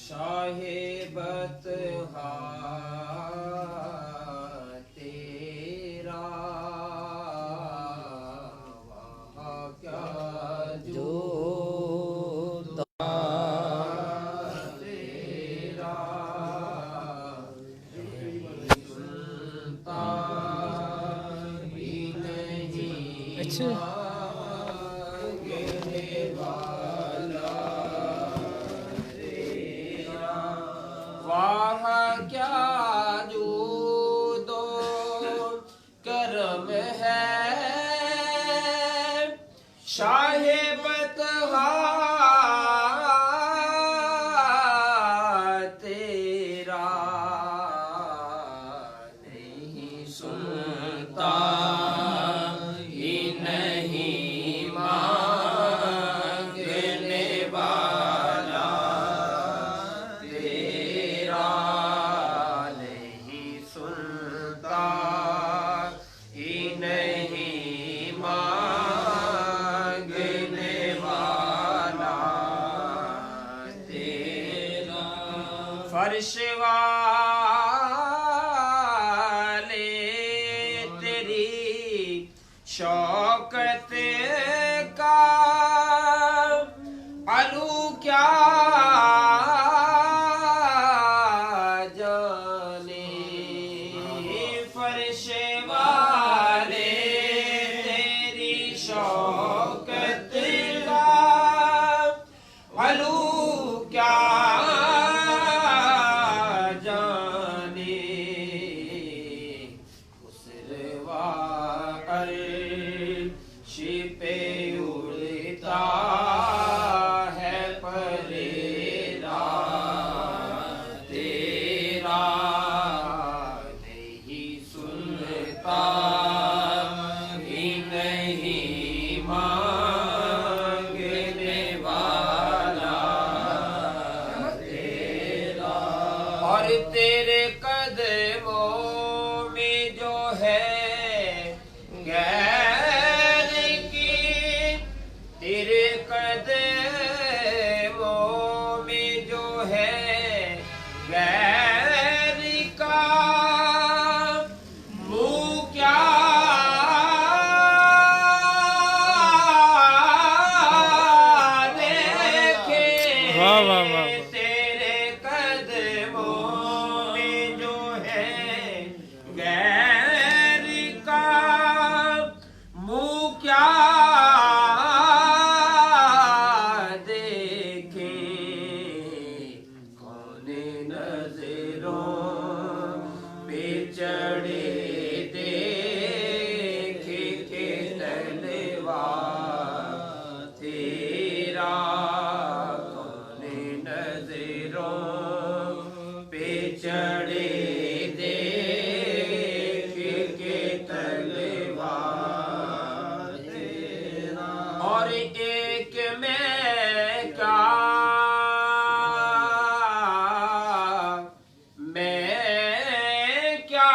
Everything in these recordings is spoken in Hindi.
साहिबत तेरा वहाँ क्या जो तेरा सुनता ही नहीं। अच्छा वाह क्या जूदो करम है साहिबत तेरा नहीं सुनता ही नहीं मांगने वाला तेरा नहीं सुनता ही नहीं मांगने वाला तेरा फर्श वाले तेरी शौकत का अलू क्या जाने। फर्श वाले तेरी शौकत का अलू क्या जाने। उसरवा अर्श पे उड़ता है परेरा तेरा नहीं सुनता ही नहीं मांगने वाला तेरा। और तेरे कदमों में जो है गैर की तेरे कदमों में जो है गैर का मुँह क्या देखे। तेरे कदमों में जो है गैर का मुँह क्या देखे। कौन नजरों पे चढ़े देखे के तलवार तेरा। कौन नजरों पे चढ़े देखे के तलवार तेरा। और एक मैं क्या मैं क्या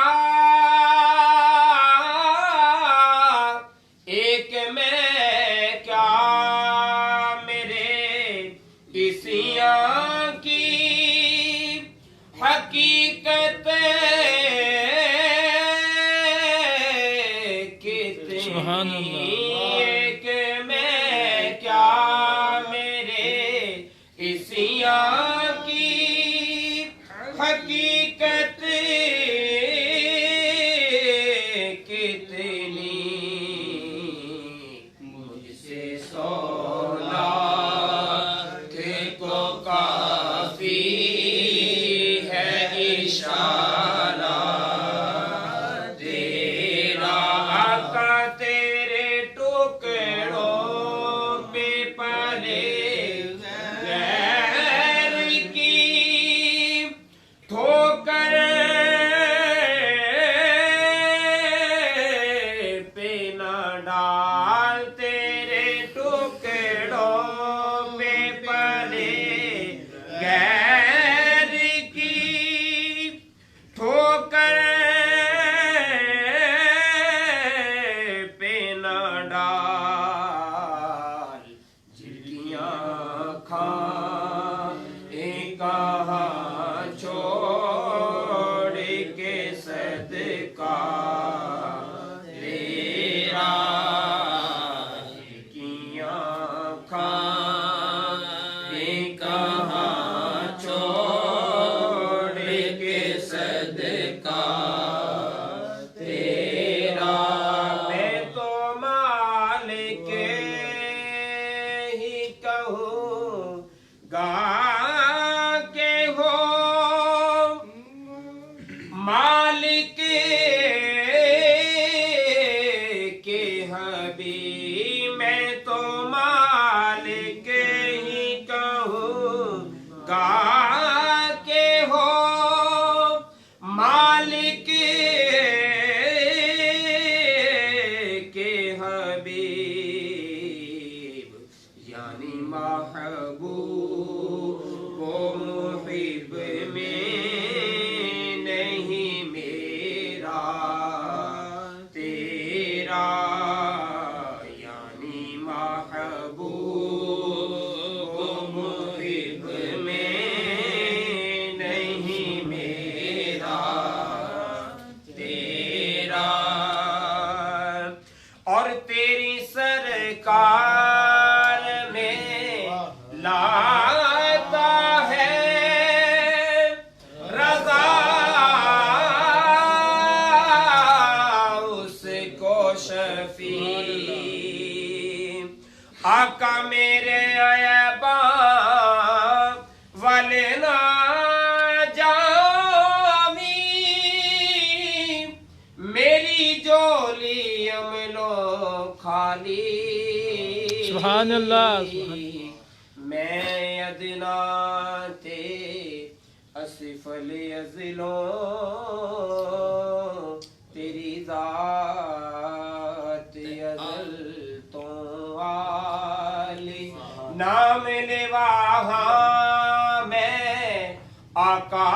सदका तेरा कियां खाए कहाँ छोड़ के सदका तेरा। मैं तो मालिक ही कहूँगा के हो मालिक के हबीब। मैं तो मालिक ही कहूँगा के हो मालिक के हबीब। यानी महबूब वो मुहिब में नहीं मेरा तेरा। यानी महबूब वो मुहिब में नहीं मेरा तेरा। और तेरी सरकार में लाता है रज़ा उसको शफी। आका मेरे अयबा वाले ना जामी मेरी जोली अमलो खाली। सुभान अल्लाह। मैं अदना थे असफल अज़लो तेरी ज़ात अज़ल तो आली। नाम लेवाहा मैं आका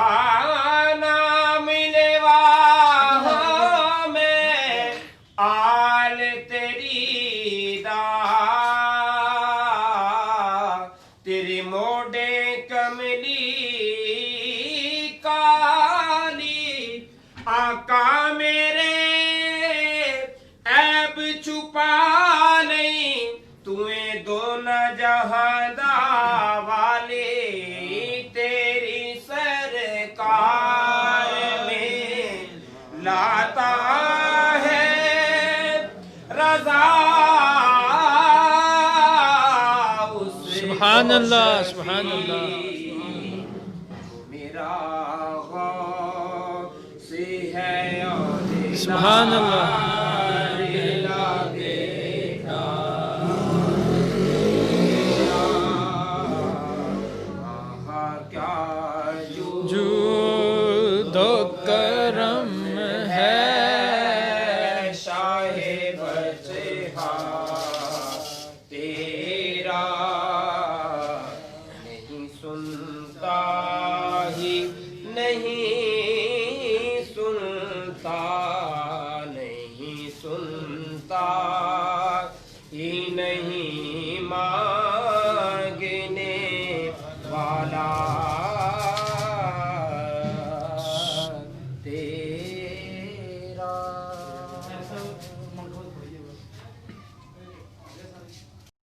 नाम लेवाहा मैं आल तेरी दा तेरे मोडे कमली काली। आका मेरे ऐब छुपा नहीं तुए दोनों जहादा वाले। तेरी सरकार में लाता है रज़ा सुभान अल्लाह, सुभान अल्लाह। मेरा से है सुभान अल्लाह। क्या जो दो करम है शाहे बचहा तेरा। नहीं सुनता ही नहीं सुनता नहीं सुनता ही नहीं मांगने वाला तेरा।